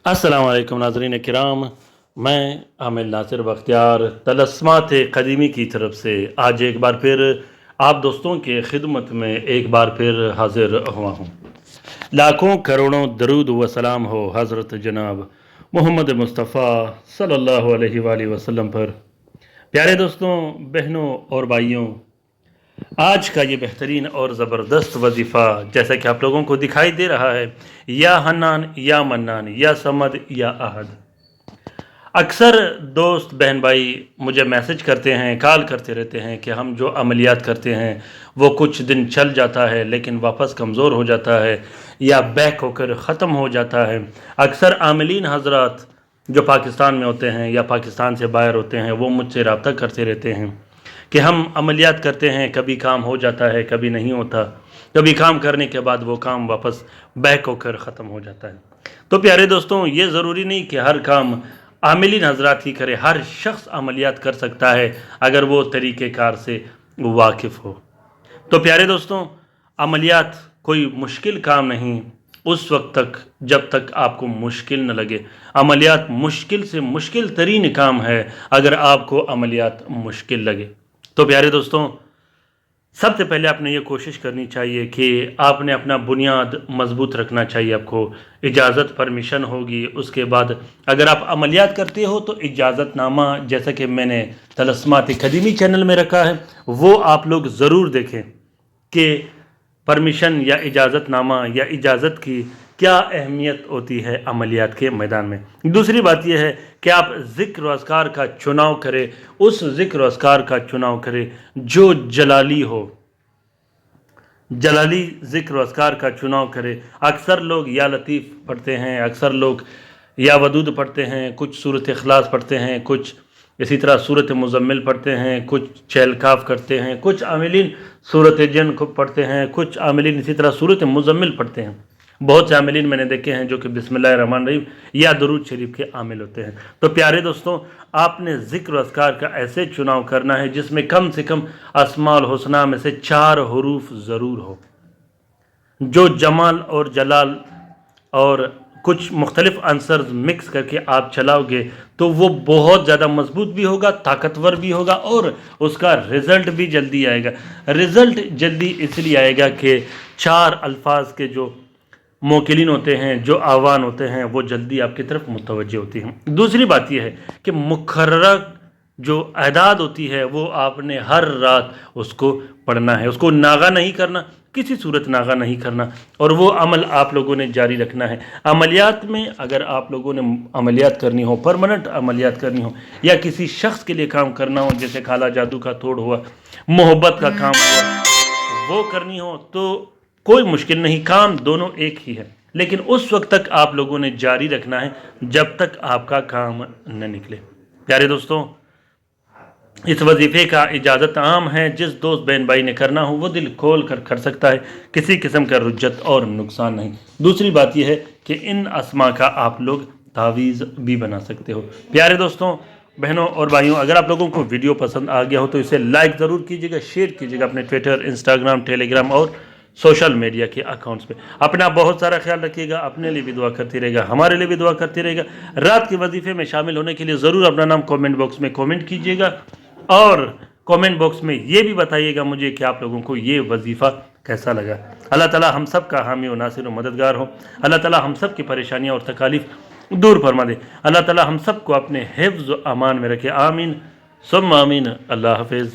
अस्सलाम वालेकुम नाज़रीन किराम, मैं आमिर नासिर बख्तियार तलस्मात क़दीमी की तरफ से आज एक बार फिर आप दोस्तों के खिदमत में एक बार फिर हाजिर हुआ हूँ। लाखों करोड़ों दरूद व सलाम हो हज़रत जनाब मोहम्मद मुस्तफ़ा सल्लल्लाहु अलैहि वसल्लम पर। प्यारे दोस्तों, बहनों और भाइयों, आज का ये बेहतरीन और ज़बरदस्त वजीफ़ा जैसा कि आप लोगों को दिखाई दे रहा है, या हन्नान या मन्नान या समद या अहद। अक्सर दोस्त बहन भाई मुझे मैसेज करते हैं, कॉल करते रहते हैं कि हम जो अमलियात करते हैं वो कुछ दिन चल जाता है लेकिन वापस कमज़ोर हो जाता है या बैक होकर ख़त्म हो जाता है। अक्सर आमिलीन हज़रात जो पाकिस्तान में होते हैं या पाकिस्तान से बाहर होते हैं वो मुझसे रब्ता करते रहते हैं कि हम अमलियात करते हैं, कभी काम हो जाता है, कभी नहीं होता, कभी काम करने के बाद वो काम वापस बैक होकर ख़त्म हो जाता है। तो प्यारे दोस्तों, ये ज़रूरी नहीं कि हर काम आमिलीन हज़रात ही करे। हर शख्स अमलियात कर सकता है अगर वो तरीक़ेकार से वाकिफ़ हो। तो प्यारे दोस्तों, अमलियात कोई मुश्किल काम नहीं उस वक्त तक जब तक आपको मुश्किल न लगे। अमलियात मुश्किल से मुश्किल तरीन काम है अगर आपको अमलियात मुश्किल लगे। तो प्यारे दोस्तों, सबसे पहले आपने ये कोशिश करनी चाहिए कि आपने अपना बुनियाद मजबूत रखना चाहिए। आपको इजाज़त परमिशन होगी, उसके बाद अगर आप अमलियात करते हो तो इजाज़तनामा जैसा कि मैंने तलस्मात क़दीमी चैनल में रखा है वो आप लोग ज़रूर देखें कि परमिशन या इजाज़तनामा या इजाज़त की क्या अहमियत होती है अमलियात के मैदान में। दूसरी बात यह है कि आप ज़िक्र व अस्कार का चुनाव करें, उस ज़िक्र व अस्कार का चुनाव करें जो जलाली हो, जलाली ज़िक्र व अस्कार का चुनाव करें। अक्सर लोग या लतीफ़ पढ़ते हैं, अक्सर लोग या वदूद पढ़ते हैं, कुछ सूरत इखलास पढ़ते हैं, कुछ इसी तरह सूरत मुज़म्मिल पढ़ते हैं, कुछ चहलकाफ करते हैं, कुछ आमिलीन सूरत जन को पढ़ते हैं, कुछ आमिलीन इसी तरह सूरत मुज़म्मिल पढ़ते हैं। बहुत से आमिलीन मैंने देखे हैं जो कि बिस्मिल्लाहिर्रहमानिर्रहीम या दरूद शरीफ के आमिल होते हैं। तो प्यारे दोस्तों, आपने ज़िक्र अस्कार का ऐसे चुनाव करना है जिसमें कम से कम अस्माउल हुस्ना में से 4 हरूफ ज़रूर हो, जो जमाल और जलाल और कुछ मुख्तलिफ आंसर्स मिक्स करके आप चलाओगे तो वो बहुत ज़्यादा मजबूत भी होगा, ताकतवर भी होगा और उसका रिज़ल्ट भी जल्दी आएगा। रिज़ल्ट जल्दी इसलिए आएगा कि 4 अल्फाज के जो मोकिलिन होते हैं, जो आवान होते हैं, वो जल्दी आपकी तरफ मुतवज्जे होती हैं। दूसरी बात यह है कि मुकर्ररा जो अदाद होती है वो आपने हर रात उसको पढ़ना है, उसको नागा नहीं करना, किसी सूरत नागा नहीं करना, और वो अमल आप लोगों ने जारी रखना है। अमलियात में अगर आप लोगों ने अमलियात करनी हो, परमानेंट अमलियात करनी हो या किसी शख्स के लिए काम करना हो, जैसे खाला जादू का तोड़ हुआ, मोहब्बत का काम हुआ, वो करनी हो तो कोई मुश्किल नहीं, काम दोनों एक ही है। लेकिन उस वक्त तक आप लोगों ने जारी रखना है जब तक आपका काम न निकले। प्यारे दोस्तों, इस वजीफ़े का इजाज़त आम है, जिस दोस्त बहन भाई ने करना हो वो दिल खोल कर सकता है, किसी किस्म का रुज्जत और नुकसान नहीं। दूसरी बात यह है कि इन अस्मा का आप लोग तावीज़ भी बना सकते हो। प्यारे दोस्तों, बहनों और भाइयों, अगर आप लोगों को वीडियो पसंद आ गया हो तो इसे लाइक ज़रूर कीजिएगा, शेयर कीजिएगा अपने ट्विटर, इंस्टाग्राम, टेलीग्राम और सोशल मीडिया के अकाउंट्स पे। अपना बहुत सारा ख्याल रखिएगा, अपने लिए भी दुआ करती रहेगा, हमारे लिए भी दुआ करती रहेगा। रात के वजीफ़े में शामिल होने के लिए ज़रूर अपना नाम कमेंट बॉक्स में कमेंट कीजिएगा और कमेंट बॉक्स में ये भी बताइएगा मुझे कि आप लोगों को ये वजीफ़ा कैसा लगा। अल्लाह ताला हम सब का हामी और नासिर और मददगार हो। अल्लाह ताला हम सब की परेशानियाँ और तकालीफ दूर फरमा दे। अल्लाह ताला हम सब को अपने हिफ्ज़ व अमान में रखे। आमीन सुम्मा आमीन। अल्लाह हाफ़िज़।